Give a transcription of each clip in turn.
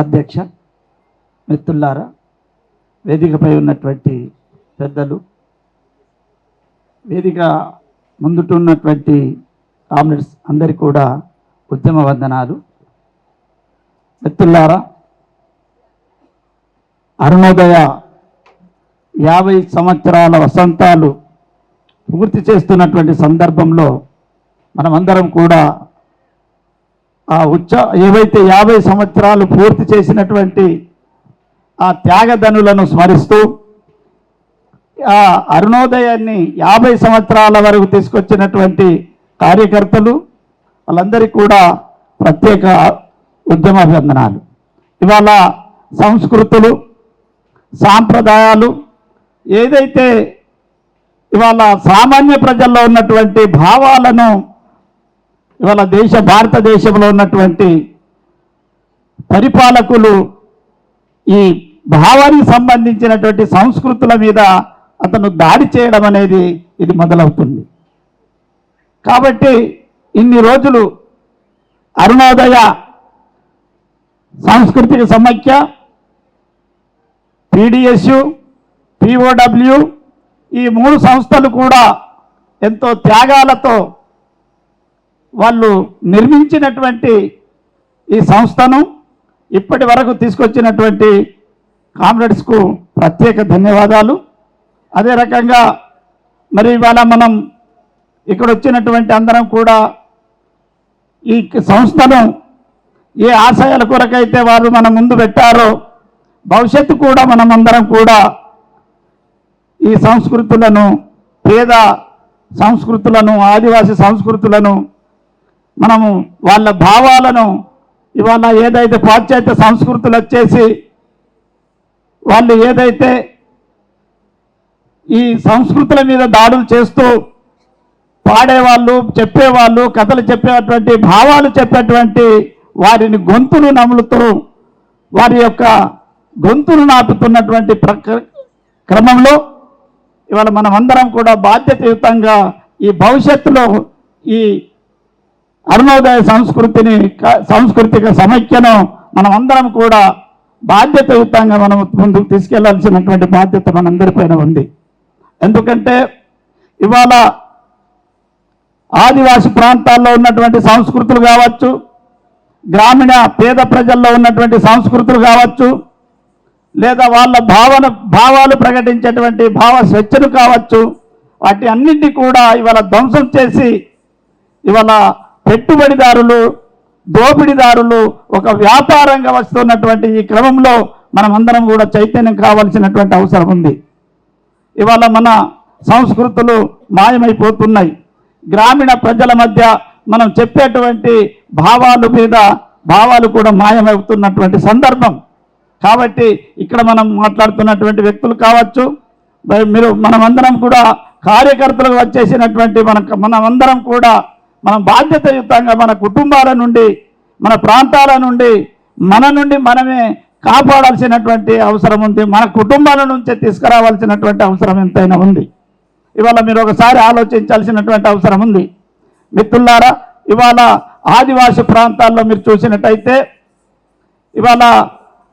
అధ్యక్ష, మిత్రులారా, వేదికపై ఉన్నటువంటి పెద్దలు, వేదిక ముందుటున్నటువంటి కామ్రేడ్స్ అందరికీ కూడా ఉద్యమ వందనాలు. మిత్రులారా, అరుణోదయ 50 సంవత్సరాల వసంతాలు పూర్తి చేస్తున్నటువంటి సందర్భంలో మనమందరం కూడా ఏవైతే 50 సంవత్సరాలు పూర్తి చేసినటువంటి ఆ త్యాగధనులను స్మరిస్తూ ఆ అరుణోదయాన్ని 50 సంవత్సరాల వరకు తీసుకొచ్చినటువంటి కార్యకర్తలు వాళ్ళందరికీ కూడా ప్రత్యేక ఉద్యమాభివందనాలు. ఇవాళ సంస్కృతులు, సాంప్రదాయాలు ఏదైతే ఇవాళ సామాన్య ప్రజల్లో ఉన్నటువంటి భావాలను ఇవాళ భారతదేశంలో ఉన్నటువంటి పరిపాలకులు ఈ భావానికి సంబంధించినటువంటి సంస్కృతుల మీద అతను దాడి చేయడం అనేది ఇది మొదలవుతుంది. కాబట్టి ఇన్ని రోజులు అరుణోదయ, సాంస్కృతిక సమైక్య, PDSU, POW ఈ 3 సంస్థలు కూడా ఎంతో త్యాగాలతో వాళ్ళు నిర్మించినటువంటి ఈ సంస్థను ఇప్పటి వరకు తీసుకొచ్చినటువంటి కామ్రేడ్స్కు ప్రత్యేక ధన్యవాదాలు. అదే రకంగా మరి ఇవాళ మనం ఇక్కడ వచ్చినటువంటి అందరం కూడా ఈ సంస్థను ఏ ఆశయాల కొరకైతే వారు మన ముందు పెట్టారో భవిష్యత్తు కూడా మనమందరం కూడా ఈ సంస్కృతులను, పేద సంస్కృతులను, ఆదివాసీ సంస్కృతులను, మనము వాళ్ళ భావాలను ఇవాళ ఏదైతే పాశ్చాత్య సంస్కృతులు వచ్చేసి వాళ్ళు ఏదైతే ఈ సంస్కృతుల మీద దాడులు చేస్తూ పాడేవాళ్ళు, చెప్పేవాళ్ళు, కథలు చెప్పేటువంటి, భావాలు చెప్పేటువంటి వారిని గొంతులు నములుతూ వారి యొక్క గొంతులు నాపుతున్నటువంటి క్రమంలో ఇవాళ మనమందరం కూడా బాధ్యతాయుతంగా ఈ భవిష్యత్తులో ఈ అరుణోదయ సాంస్కృతిక సమైక్యను మనమందరం కూడా బాధ్యతాయుతంగా మనం ముందుకు తీసుకెళ్లాల్సినటువంటి బాధ్యత మనందరిపైన ఉంది. ఎందుకంటే ఇవాళ ఆదివాసి ప్రాంతాల్లో ఉన్నటువంటి సంస్కృతులు కావచ్చు, గ్రామీణ పేద ప్రజల్లో ఉన్నటువంటి సంస్కృతులు కావచ్చు, లేదా వాళ్ళ భావాలు ప్రకటించేటువంటి భావ స్వేచ్ఛను కావచ్చు, వాటి అన్నింటినీ కూడా ఇవాళ ధ్వంసం చేసి ఇవాళ పెట్టుబడిదారులు, దోపిడీదారులు ఒక వ్యాపారంగా వస్తున్నటువంటి ఈ క్రమంలో మనమందరం కూడా చైతన్యం కావాల్సినటువంటి అవసరం ఉంది. ఇవాళ మన సంస్కృతులు మాయమైపోతున్నాయి. గ్రామీణ ప్రజల మధ్య మనం చెప్పేటువంటి భావాలు కూడా మాయమవుతున్నటువంటి సందర్భం. కాబట్టి ఇక్కడ మనం మాట్లాడుతున్నటువంటి వ్యక్తులు కావచ్చు, మనమందరం కూడా కార్యకర్తలకు వచ్చేసినటువంటి మనమందరం కూడా మనం బాధ్యతాయుతంగా మన కుటుంబాల నుండి, మన ప్రాంతాల నుండి మనమే కాపాడాల్సినటువంటి అవసరం ఉంది. మన కుటుంబాల నుంచే తీసుకురావాల్సినటువంటి అవసరం ఎంతైనా ఉంది. ఇవాళ మీరు ఒకసారి ఆలోచించాల్సినటువంటి అవసరం ఉంది. మిత్రులారా, ఇవాళ ఆదివాసి ప్రాంతాల్లో మీరు చూసినట్టయితే ఇవాళ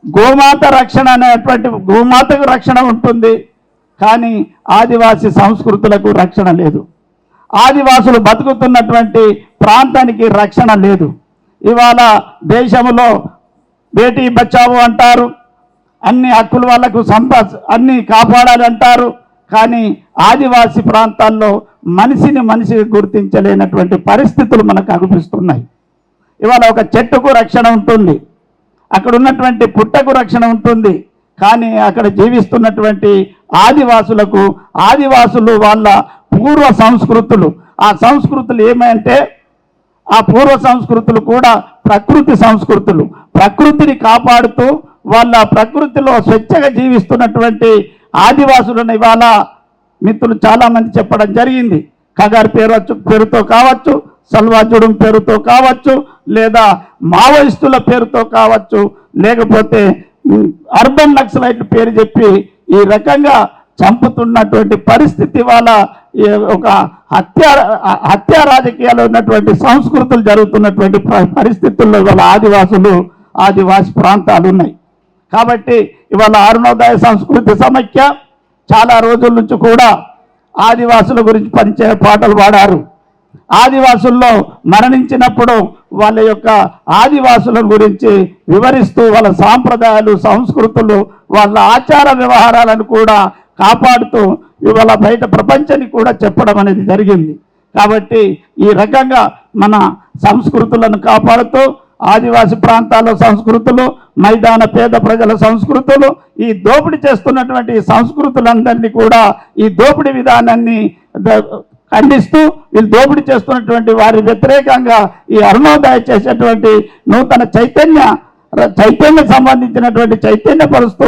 గోమాత రక్షణ అనేటువంటి, గోమాతకు రక్షణ ఉంటుంది, కానీ ఆదివాసి సంస్కృతులకు రక్షణ లేదు. ఆదివాసులు బతుకుతున్నటువంటి ప్రాంతానికి రక్షణ లేదు. ఇవాళ దేశంలో బేటీ బచావో అంటారు, అన్ని హక్కులు వాళ్ళకు అన్ని కాపాడాలి అంటారు, కానీ ఆదివాసి ప్రాంతాల్లో మనిషిని గుర్తించలేనటువంటి పరిస్థితులు మనకు అనిపిస్తున్నాయి. ఇవాళ ఒక చెట్టుకు రక్షణ ఉంటుంది, అక్కడ ఉన్నటువంటి పుట్టకు రక్షణ ఉంటుంది, కానీ అక్కడ జీవిస్తున్నటువంటి ఆదివాసులు వాళ్ళ పూర్వ సంస్కృతులు, ఆ సంస్కృతులు ఏమంటే ఆ పూర్వ సంస్కృతులు కూడా ప్రకృతి సంస్కృతులు, ప్రకృతిని కాపాడుతూ వాళ్ళ ప్రకృతిలో స్వేచ్ఛగా జీవిస్తున్నటువంటి ఆదివాసులను ఇవాళ మిత్రులు చాలామంది చెప్పడం జరిగింది. కగార్ పేరుతో కావచ్చు, సల్వాజుడం పేరుతో కావచ్చు, లేదా మావోయిస్టుల పేరుతో కావచ్చు, లేకపోతే అర్బన్ నక్సలైట్ పేరు చెప్పి ఈ రకంగా చంపుతున్నటువంటి పరిస్థితి వాళ్ళ ఒక హత్యా రాజకీయాలు ఉన్నటువంటి సంస్కృతులు జరుగుతున్నటువంటి పరిస్థితుల్లో వాళ్ళ ఆదివాసులు ఆదివాసి ప్రాంతాలు ఉన్నాయి. కాబట్టి ఇవాళ అరుణోదయ సంస్కృతి సమైక్య చాలా రోజుల నుంచి కూడా ఆదివాసుల గురించి పాటలు పాడారు. ఆదివాసుల్లో మరణించినప్పుడు వాళ్ళ యొక్క ఆదివాసుల గురించి వివరిస్తూ వాళ్ళ సాంప్రదాయాలు, సంస్కృతులు, వాళ్ళ ఆచార వ్యవహారాలను కూడా కాపాడుతూ ఇవాళ బయట ప్రపంచానికి కూడా చెప్పడం అనేది జరిగింది. కాబట్టి ఈ రకంగా మన సంస్కృతులను కాపాడుతూ ఆదివాసి ప్రాంతాల్లో సంస్కృతులు, మైదాన పేద ప్రజల సంస్కృతులు, ఈ దోపిడీ చేస్తున్నటువంటి సంస్కృతులందరినీ కూడా ఈ దోపిడీ విధానాన్ని ఖండిస్తూ వీళ్ళు దోపిడీ చేస్తున్నటువంటి వారి వ్యతిరేకంగా ఈ అరుణోదయ చేసేటువంటి నూతన చైతన్యం సంబంధించినటువంటి చైతన్యపరుస్తూ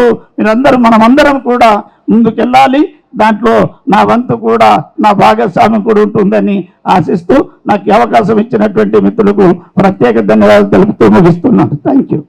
మనమందరం కూడా ముందుకెళ్ళాలి. దాంట్లో నా వంతు కూడా, నా భాగస్వామ్యం కూడా ఉంటుందని ఆశిస్తూ నాకు అవకాశం ఇచ్చినటువంటి మిత్రులకు ప్రత్యేక ధన్యవాదాలు తెలుపుతూ ముగిస్తున్నాను. Thank you.